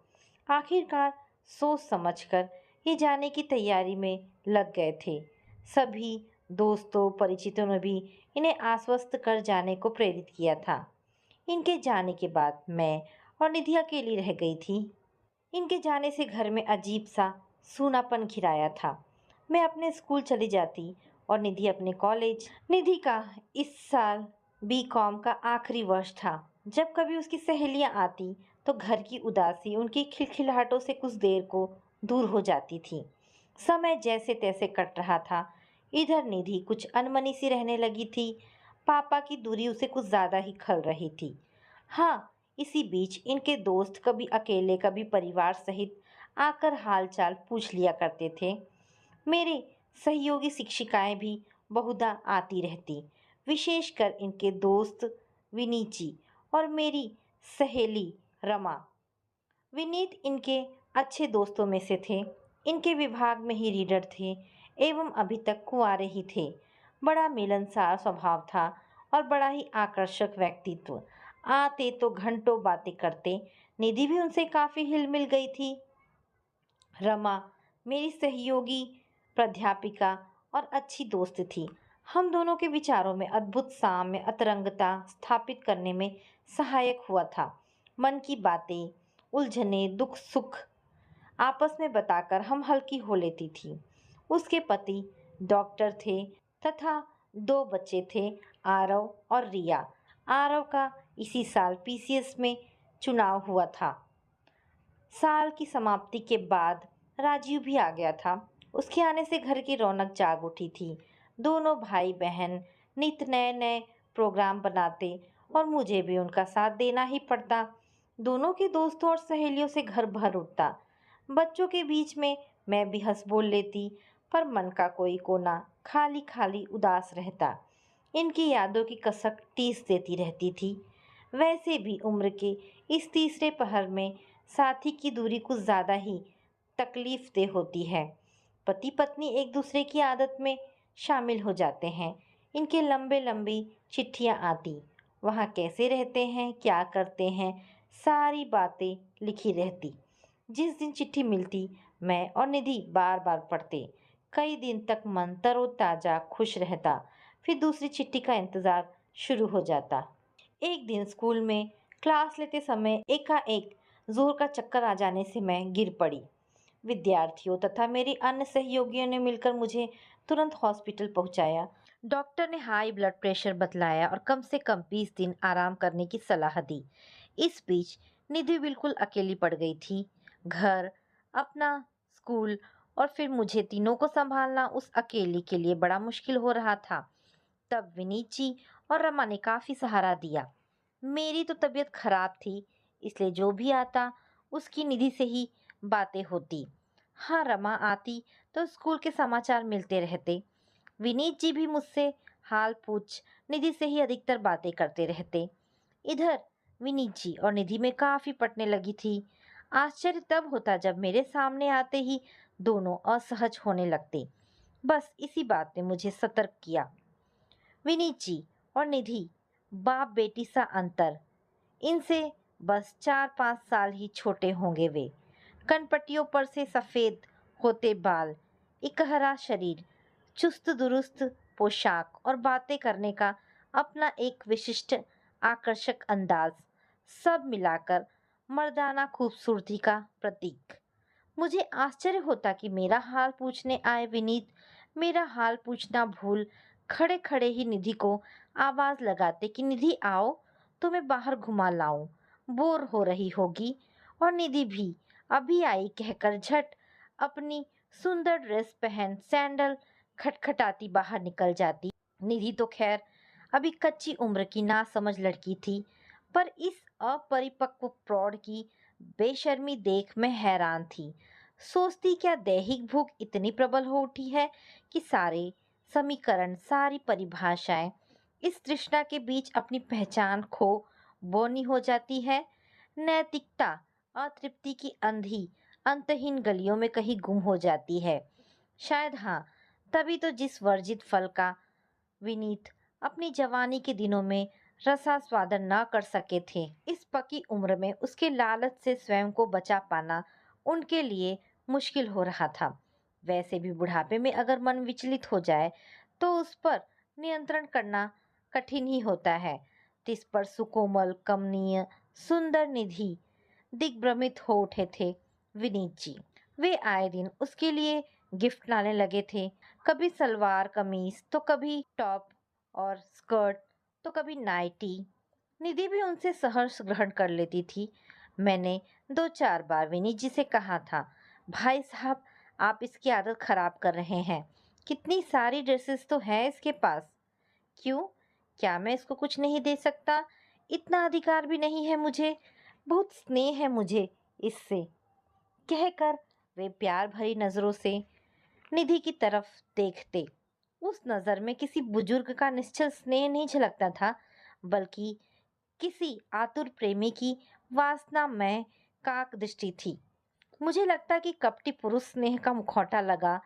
आखिरकार सोच समझकर ये जाने की तैयारी में लग गए थे। सभी दोस्तों परिचितों ने भी इन्हें आश्वस्त कर जाने को प्रेरित किया था। इनके जाने के बाद मैं और निधि अकेली रह गई थी। इनके जाने से घर में अजीब सा सूनापन घिराया था। मैं अपने स्कूल चली जाती और निधि अपने कॉलेज। निधि का इस साल बीकॉम का आखिरी वर्ष था। जब कभी उसकी सहेलियां आती तो घर की उदासी उनकी खिलखिलाहटों से कुछ देर को दूर हो जाती थी। समय जैसे तैसे कट रहा था। इधर निधि कुछ अनमनी सी रहने लगी थी। पापा की दूरी उसे कुछ ज़्यादा ही खल रही थी। हाँ, इसी बीच इनके दोस्त कभी अकेले कभी परिवार सहित आकर हालचाल पूछ लिया करते थे। मेरे सहयोगी शिक्षिकाएं भी बहुधा आती रहती, विशेषकर इनके दोस्त विनीची और मेरी सहेली रमा। विनीत इनके अच्छे दोस्तों में से थे। इनके विभाग में ही रीडर थे एवं अभी तक कुंवारे ही थे। बड़ा मिलनसार स्वभाव था और बड़ा ही आकर्षक व्यक्तित्व। आते तो घंटों बातें करते। निधि भी उनसे काफ़ी हिल मिल गई थी। रमा मेरी सहयोगी प्राध्यापिका और अच्छी दोस्त थी। हम दोनों के विचारों में अद्भुत साम्य अतरंगता स्थापित करने में सहायक हुआ था। मन की बातें उलझने दुख सुख आपस में बताकर हम हल्की हो लेती थी। उसके पति डॉक्टर थे तथा दो बच्चे थे, आरव और रिया। आरव का इसी साल पीसीएस में चुनाव हुआ था। साल की समाप्ति के बाद राजीव भी आ गया था। उसके आने से घर की रौनक जाग उठी थी। दोनों भाई बहन नित नए नए प्रोग्राम बनाते और मुझे भी उनका साथ देना ही पड़ता। दोनों के दोस्तों और सहेलियों से घर भर उठता। बच्चों के बीच में मैं भी हंस बोल लेती, पर मन का कोई कोना खाली खाली उदास रहता। इनकी यादों की कसक टीस देती रहती थी। वैसे भी उम्र के इस तीसरे पहर में साथी की दूरी कुछ ज़्यादा ही तकलीफदेह होती है। पति पत्नी एक दूसरे की आदत में शामिल हो जाते हैं। इनके लंबे लंबी चिट्ठियाँ आती, वहाँ कैसे रहते हैं क्या करते हैं सारी बातें लिखी रहती। जिस दिन चिट्ठी मिलती मैं और निधि बार बार पढ़ते। कई दिन तक मन तरोताज़ा खुश रहता। फिर दूसरी चिट्ठी का इंतज़ार शुरू हो जाता। एक दिन स्कूल में क्लास लेते समय एकाएक जोर का चक्कर आ जाने से मैं गिर पड़ी। विद्यार्थियों तथा मेरी अन्य सहयोगियों ने मिलकर मुझे तुरंत हॉस्पिटल पहुंचाया। डॉक्टर ने हाई ब्लड प्रेशर बतलाया और कम से कम 20 दिन आराम करने की सलाह दी। इस बीच निधि बिल्कुल अकेली पड़ गई थी। घर, अपना स्कूल और फिर मुझे तीनों को संभालना उस अकेली के लिए बड़ा मुश्किल हो रहा था। तब विनीत जी और रमा ने काफ़ी सहारा दिया। मेरी तो तबीयत खराब थी, इसलिए जो भी आता उसकी निधि से ही बातें होती। हाँ, रमा आती तो स्कूल के समाचार मिलते रहते। विनीत जी भी मुझसे हाल पूछ निधि से ही अधिकतर बातें करते रहते। इधर विनीत जी और निधि में काफ़ी पटने लगी थी। आश्चर्य तब होता जब मेरे सामने आते ही दोनों असहज होने लगते। बस इसी बात ने मुझे सतर्क किया। विनीत जी और निधि बाप बेटी सा अंतर। इनसे बस 4-5 साल ही छोटे होंगे वे। कनपट्टियों पर से सफ़ेद होते बाल, इकहरा शरीर, चुस्त दुरुस्त पोशाक और बातें करने का अपना एक विशिष्ट आकर्षक अंदाज, सब मिलाकर मर्दाना खूबसूरती का प्रतीक। मुझे आश्चर्य होता कि मेरा हाल पूछने आए विनीत मेरा हाल पूछना भूल खड़े खड़े ही निधि को आवाज़ लगाते कि निधि आओ, तुम्हें बाहर घुमा लाऊं, बोर हो रही होगी। और निधि भी अभी आई कहकर झट अपनी सुंदर ड्रेस पहन सैंडल खटखटाती बाहर निकल जाती। निधि तो खैर अभी कच्ची उम्र की नासमझ लड़की थी, पर इस अपरिपक्व प्रौढ़ की बेशर्मी देख मैं हैरान थी। सोचती क्या दैहिक भूख इतनी प्रबल हो उठी है कि सारे समीकरण, सारी परिभाषाएं इस तृष्णा के बीच अपनी पहचान खो बौनी हो जाती है। नैतिकता अतृप्ति की अंधी अंतहीन गलियों में कहीं गुम हो जाती है। शायद हाँ, तभी तो जिस वर्जित फल का विनीत अपनी जवानी के दिनों में रसास्वादन न कर सके थे, इस पकी उम्र में उसके लालच से स्वयं को बचा पाना उनके लिए मुश्किल हो रहा था। वैसे भी बुढ़ापे में अगर मन विचलित हो जाए तो उस पर नियंत्रण करना कठिन ही होता है। तिस पर सुकोमल, कमनीय, सुंदर निधि दिग्भ्रमित हो उठे थे विनीत जी। वे आए दिन उसके लिए गिफ्ट लाने लगे थे। कभी सलवार कमीज, तो कभी टॉप और स्कर्ट, तो कभी नाइटी। निधि भी उनसे सहर्ष ग्रहण कर लेती थी। मैंने 2-4 बार विनीत जी से कहा था, भाई साहब आप इसकी आदत खराब कर रहे हैं। कितनी सारी ड्रेसेस तो है इसके पास। क्यों? क्या मैं इसको कुछ नहीं दे सकता? इतना अधिकार भी नहीं है मुझे? बहुत स्नेह है मुझे इससे, कहकर वे प्यार भरी नजरों से निधि की तरफ देखते। उस नजर में किसी बुजुर्ग का निश्चल स्नेह नहीं झलकता था, बल्कि किसी आतुर प्रेमी की वासना में काक दृष्टि थी। मुझे लगता कि कपटी पुरुष स्नेह का मुखौटा लगा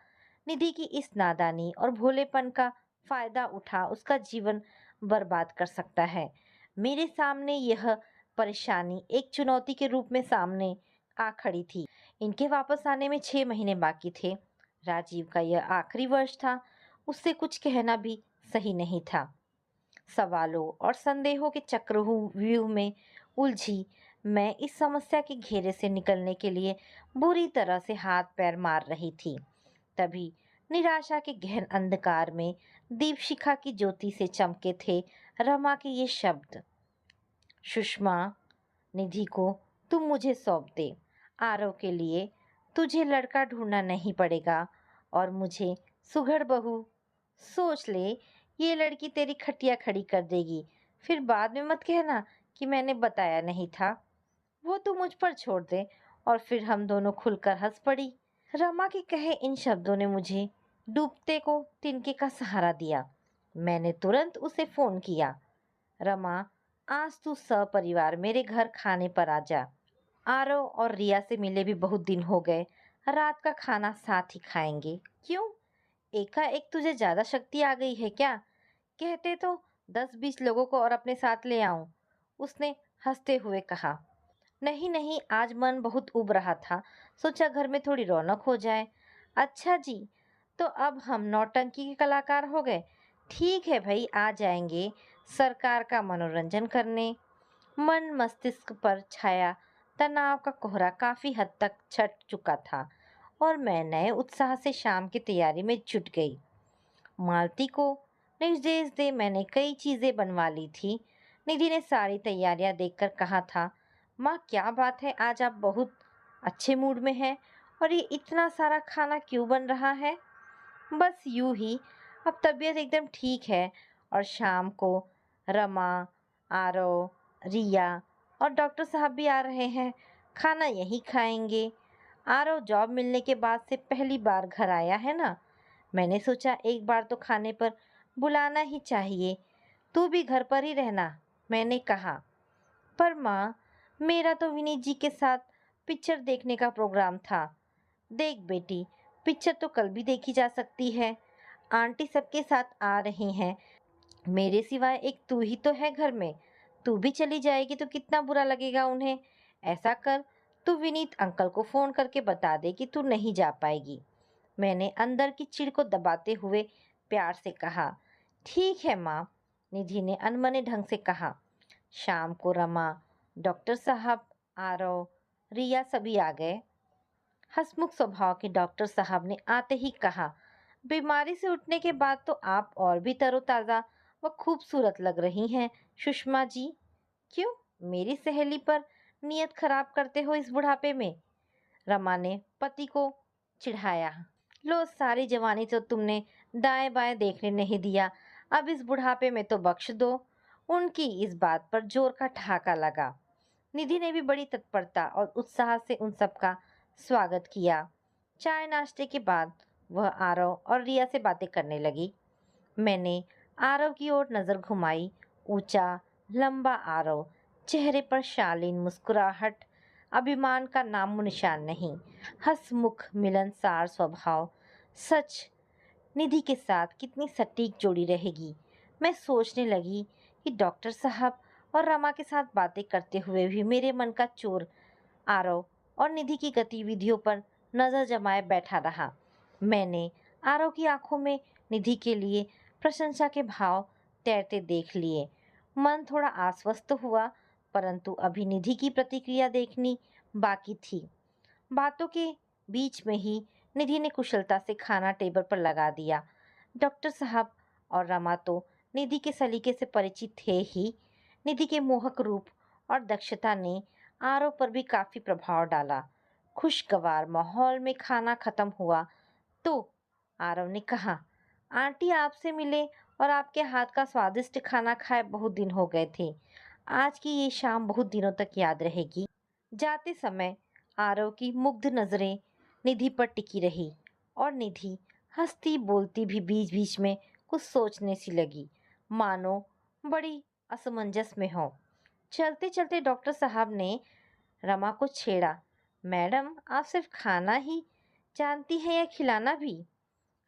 निधि की इस नादानी और भोलेपन का फायदा उठा उसका जीवन बर्बाद कर सकता है। मेरे सामने यह परेशानी एक चुनौती के रूप में सामने आ खड़ी थी। इनके वापस आने में 6 महीने बाकी थे। राजीव का यह आखिरी वर्ष था। उससे कुछ कहना भी सही नहीं था। सवालों और संदेहों के चक्रव्यूह में उलझी मैं इस समस्या के घेरे से निकलने के लिए बुरी तरह से हाथ पैर मार रही थी। तभी निराशा के गहन अंधकार में दीपशिखा की ज्योति से चमके थे रमा के ये शब्द, सुषमा, निधि को तुम मुझे सौंप दे। आरव के लिए तुझे लड़का ढूंढना नहीं पड़ेगा और मुझे सुघड़ बहू। सोच ले, ये लड़की तेरी खटिया खड़ी कर देगी। फिर बाद में मत कहना कि मैंने बताया नहीं था। वो तू मुझ पर छोड़ दे। और फिर हम दोनों खुलकर हंस पड़ी। रमा के कहे इन शब्दों ने मुझे डूबते को तिनके का सहारा दिया। मैंने तुरंत उसे फोन किया। रमा, आज तू सपरिवार मेरे घर खाने पर आ जा। आरव और रिया से मिले भी बहुत दिन हो गए। रात का खाना साथ ही खाएंगे। क्यों, एकाएक तुझे ज्यादा शक्ति आ गई है क्या? कहते तो 10-20 लोगों को और अपने साथ ले आऊं। उसने हंसते हुए कहा। नहीं नहीं, आज मन बहुत उब रहा था, सोचा घर में थोड़ी रौनक हो जाए। अच्छा जी, तो अब हम नौटंकी के कलाकार हो गए। ठीक है भाई, आ जाएंगे सरकार का मनोरंजन करने। मन मस्तिष्क पर छाया तनाव का कोहरा काफी हद तक छट चुका था और मैं नए उत्साह से शाम की तैयारी में जुट गई। मालती को निर्देश दे मैंने कई चीजें बनवा ली थी। निधि ने सारी तैयारियां देखकर कहा था, माँ क्या बात है, आज आप बहुत अच्छे मूड में हैं और ये इतना सारा खाना क्यों बन रहा है? बस यूं ही, अब तबीयत एकदम ठीक है। और शाम को रमा, आरव, रिया और डॉक्टर साहब भी आ रहे हैं। खाना यहीं खाएंगे। आरव जॉब मिलने के बाद से पहली बार घर आया है ना, मैंने सोचा एक बार तो खाने पर बुलाना ही चाहिए। तू भी घर पर ही रहना, मैंने कहा। पर माँ, मेरा तो विनीत जी के साथ पिक्चर देखने का प्रोग्राम था। देख बेटी, पिक्चर तो कल भी देखी जा सकती है। आंटी सबके साथ आ रही हैं। मेरे सिवाय एक तू ही तो है घर में। तू भी चली जाएगी तो कितना बुरा लगेगा उन्हें। ऐसा कर, तू विनीत अंकल को फोन करके बता दे कि तू नहीं जा पाएगी। मैंने अंदर की चिढ़ को दबाते हुए प्यार से कहा। ठीक है माँ, निधि ने अनमने ढंग से कहा। शाम को रमा, डॉक्टर साहब, आरव, रिया सभी आ गए। हंसमुख स्वभाव के डॉक्टर साहब ने आते ही कहा, बीमारी से उठने के बाद तो आप और भी तरोताजा व खूबसूरत लग रही हैं सुषमा जी। क्यों, मेरी सहेली पर नियत खराब करते हो इस बुढ़ापे में? रमा ने पति को चिढ़ाया। लो, सारी जवानी तो तुमने दाएं बाएं देखने नहीं दिया, अब इस बुढ़ापे में तो बख्श दो। उनकी इस बात पर जोर का ठहाका लगा। निधि ने भी बड़ी तत्परता और उत्साह से उन सबका स्वागत किया। चाय नाश्ते के बाद वह आरव और रिया से बातें करने लगी। मैंने आरव की ओर नजर घुमाई। ऊंचा, लंबा आरव, चेहरे पर शालीन मुस्कुराहट, अभिमान का नामो निशान नहीं, हंसमुख मिलनसार स्वभाव। सच, निधि के साथ कितनी सटीक जोड़ी रहेगी। मैं सोचने लगी कि डॉक्टर साहब और रमा के साथ बातें करते हुए भी मेरे मन का चोर आरव और निधि की गतिविधियों पर नजर जमाए बैठा रहा। मैंने आरव की आंखों में निधि के लिए प्रशंसा के भाव तैरते देख लिए। मन थोड़ा आश्वस्त हुआ, परंतु अभी निधि की प्रतिक्रिया देखनी बाकी थी। बातों के बीच में ही निधि ने कुशलता से खाना टेबल पर लगा दिया। डॉक्टर साहब और रमा तो निधि के सलीके से परिचित थे ही। निधि के मोहक रूप और दक्षता ने आरव पर भी काफी प्रभाव डाला। खुशगवार माहौल में खाना खत्म हुआ तो आरव ने कहा, आंटी आपसे मिले और आपके हाथ का स्वादिष्ट खाना खाए बहुत दिन हो गए थे। आज की ये शाम बहुत दिनों तक याद रहेगी। जाते समय आरव की मुग्ध नजरें निधि पर टिकी रही और निधि हंसती बोलती भी बीच बीच में कुछ सोचने सी लगी, मानो बड़ी असमंजस में हो। चलते चलते डॉक्टर साहब ने रमा को छेड़ा, मैडम आप सिर्फ खाना ही जानती हैं या खिलाना भी?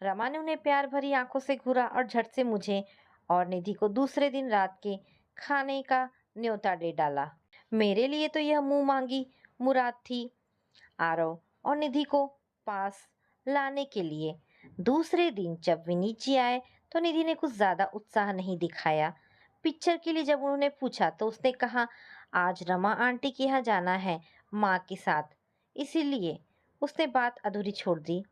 रमा ने उन्हें प्यार भरी आंखों से घूरा और झट से मुझे और निधि को दूसरे दिन रात के खाने का न्योता दे डाला। मेरे लिए तो यह मुंह मांगी मुराद थी। आरव और निधि को पास लाने के लिए दूसरे दिन जब विनीत जी आए तो निधि ने कुछ ज्यादा उत्साह नहीं दिखाया। पिक्चर के लिए जब उन्होंने पूछा तो उसने कहा, आज रमा आंटी के यहाँ जाना है माँ के साथ, इसीलिए उसने बात अधूरी छोड़ दी।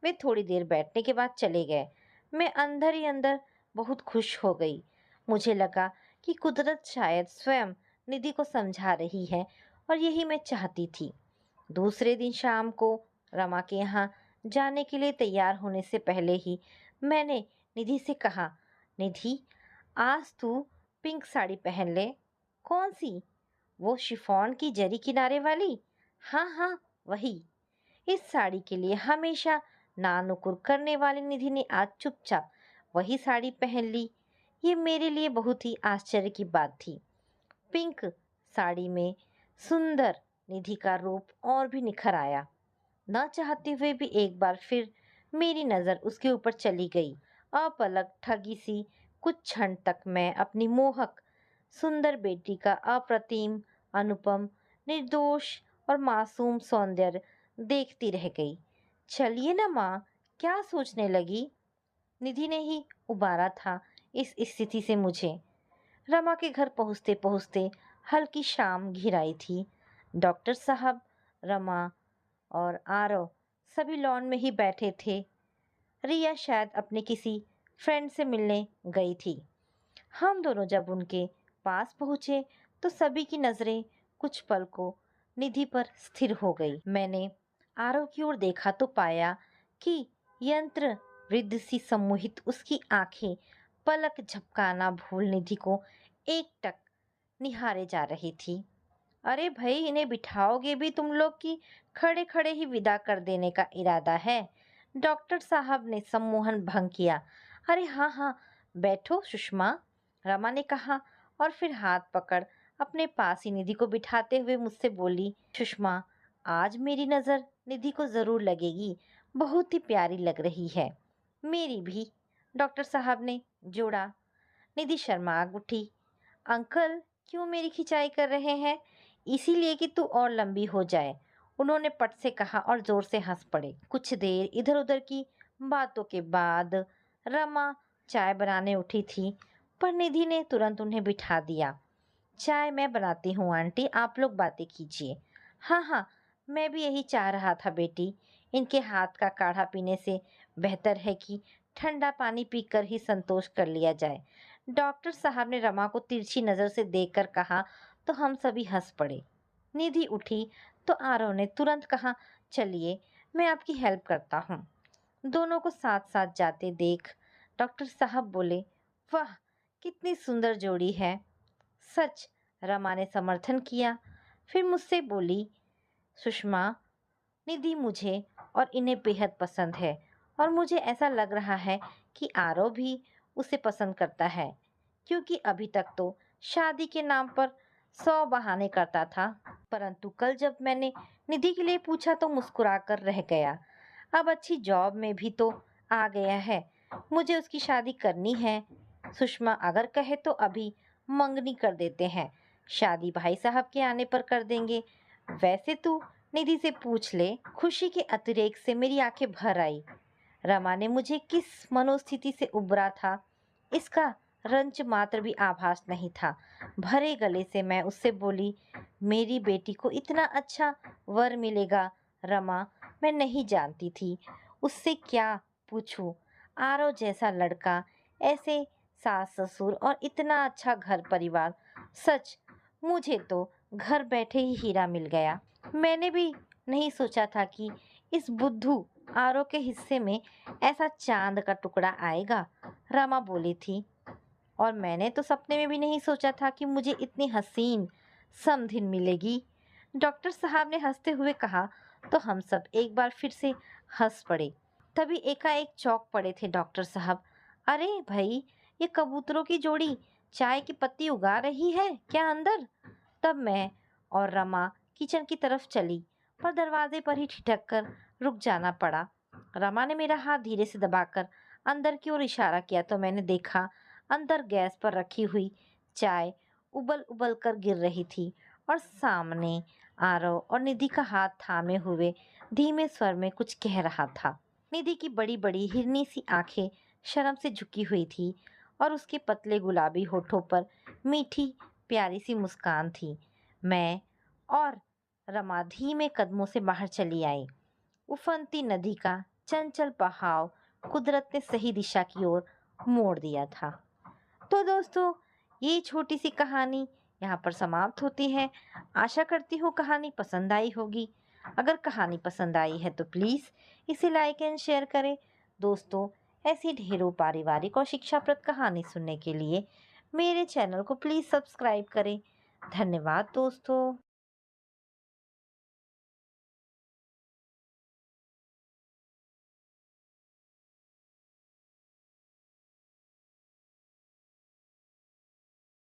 वे थोड़ी देर बैठने के बाद चले गए। मैं अंदर ही अंदर बहुत खुश हो गई। मुझे लगा कि कुदरत शायद स्वयं निधि को समझा रही है और यही मैं चाहती थी। दूसरे दिन शाम को रमा के यहाँ जाने के लिए तैयार होने से पहले ही मैंने निधि से कहा, निधि आज तू पिंक साड़ी पहन ले। कौन सी? वो शिफॉन की जरी किनारे वाली? हाँ हाँ वही। इस साड़ी के लिए हमेशा नानुकुर करने वाली निधि ने आज चुपचाप वही साड़ी पहन ली। ये मेरे लिए बहुत ही आश्चर्य की बात थी। पिंक साड़ी में सुंदर निधि का रूप और भी निखर आया। न चाहते हुए भी एक बार फिर मेरी नजर उसके ऊपर चली गई। अपलक ठगी सी कुछ क्षण तक मैं अपनी मोहक सुंदर बेटी का अप्रतिम, अनुपम, निर्दोष और मासूम सौंदर्य देखती रह गई। चलिए ना माँ, क्या सोचने लगी? निधि ने ही उबारा था इस स्थिति से मुझे। रमा के घर पहुंचते पहुंचते हल्की शाम घिर आई थी। डॉक्टर साहब, रमा और आरव सभी लॉन में ही बैठे थे। रिया शायद अपने किसी फ्रेंड से मिलने गई थी। हम दोनों जब उनके पास पहुंचे तो सभी की नजरें कुछ पल को निधि पर स्थिर हो गई। मैंने आरव की ओर देखा तो पाया कि यंत्र वृद्ध सी सम्मोहित उसकी आंखें पलक झपकाना भूल निधि को एकटक निहारे जा रही थी। अरे भाई, इन्हें बिठाओगे भी तुम लोग की खड़े खड़े ही विदा कर देने का इरादा है? डॉक्टर साहब ने सम्मोहन भंग किया। अरे हाँ हाँ, बैठो सुषमा, रमा ने कहा और फिर हाथ पकड़ अपने पास ही निधि को बिठाते हुए मुझसे बोली, सुषमा आज मेरी नज़र निधि को जरूर लगेगी, बहुत ही प्यारी लग रही है। मेरी भी, डॉक्टर साहब ने जोड़ा। निधि शर्मा उठी। अंकल क्यों मेरी खिंचाई कर रहे हैं? इसीलिए कि तू और लंबी हो जाए, उन्होंने पट से कहा और जोर से हंस पड़े। कुछ देर इधर उधर की बातों के बाद रमा चाय बनाने उठी थी, पर निधि ने तुरंत उन्हें बिठा दिया। चाय मैं बनाती हूँ आंटी, आप लोग बातें कीजिए। हाँ हाँ, मैं भी यही चाह रहा था बेटी, इनके हाथ का काढ़ा पीने से बेहतर है कि ठंडा पानी पीकर ही संतोष कर लिया जाए। डॉक्टर साहब ने रमा को तिरछी नज़र से देखकर कहा तो हम सभी हंस पड़े। निधि उठी तो आरव ने तुरंत कहा, चलिए मैं आपकी हेल्प करता हूँ। दोनों को साथ साथ जाते देख डॉक्टर साहब बोले, वाह कितनी सुंदर जोड़ी है। सच, रमा ने समर्थन किया। फिर मुझसे बोली, सुषमा, निधि मुझे और इन्हें बेहद पसंद है और मुझे ऐसा लग रहा है कि आरव भी उसे पसंद करता है, क्योंकि अभी तक तो शादी के नाम पर 100 बहाने करता था, परंतु कल जब मैंने निधि के लिए पूछा तो मुस्कुराकर रह गया। अब अच्छी जॉब में भी तो आ गया है, मुझे उसकी शादी करनी है। सुषमा अगर कहे तो अभी मंगनी कर देते हैं, शादी भाई साहब के आने पर कर देंगे। वैसे तू निधि से पूछ ले। खुशी के अतिरेक से मेरी आंखें भर आई। रमा ने मुझे किस मनोस्थिति से उबरा था, इसका रंच मात्र भी आभास नहीं था। भरे गले से मैं उससे बोली, मेरी बेटी को इतना अच्छा वर मिलेगा रमा, मैं नहीं जानती थी। उससे क्या पूछूं? आरव जैसा लड़का, ऐसे सास ससुर और इतना अच्छा घर परिवार, सच मुझे तो घर बैठे ही हीरा मिल गया। मैंने भी नहीं सोचा था कि इस बुद्धू आरव के हिस्से में ऐसा चांद का टुकड़ा आएगा, रमा बोली थी। और मैंने तो सपने में भी नहीं सोचा था कि मुझे इतनी हसीन समधिन मिलेगी। डॉक्टर साहब ने हंसते हुए कहा तो हम सब एक बार फिर से हंस पड़े। तभी एकाएक चौंक पड़े थे डॉक्टर साहब। अरे भाई, ये कबूतरों की जोड़ी चाय की पत्ती उगा रही है क्या अंदर? तब मैं और रमा किचन की तरफ चली, पर दरवाजे पर ही ठिठक कर रुक जाना पड़ा। रमा ने मेरा हाथ धीरे से दबाकर अंदर की ओर इशारा किया तो मैंने देखा अंदर गैस पर रखी हुई चाय उबल उबल कर गिर रही थी और सामने आरव और निधि का हाथ थामे हुए धीमे स्वर में कुछ कह रहा था। निधि की बड़ी बड़ी हिरनी सी आंखें शर्म से झुकी हुई थी और उसके पतले गुलाबी होठों पर मीठी प्यारी सी मुस्कान थी। मैं और रमा धीमे कदमों से बाहर चली आई। उफनती नदी का चंचल बहाव कुदरत ने सही दिशा की ओर मोड़ दिया था। तो दोस्तों, ये छोटी सी कहानी यहाँ पर समाप्त होती है। आशा करती हूँ कहानी पसंद आई होगी। अगर कहानी पसंद आई है तो प्लीज़ इसे लाइक एंड शेयर करें। दोस्तों, ऐसी ढेरों पारिवारिक और शिक्षाप्रद कहानी सुनने के लिए मेरे चैनल को प्लीज़ सब्सक्राइब करें। धन्यवाद दोस्तों।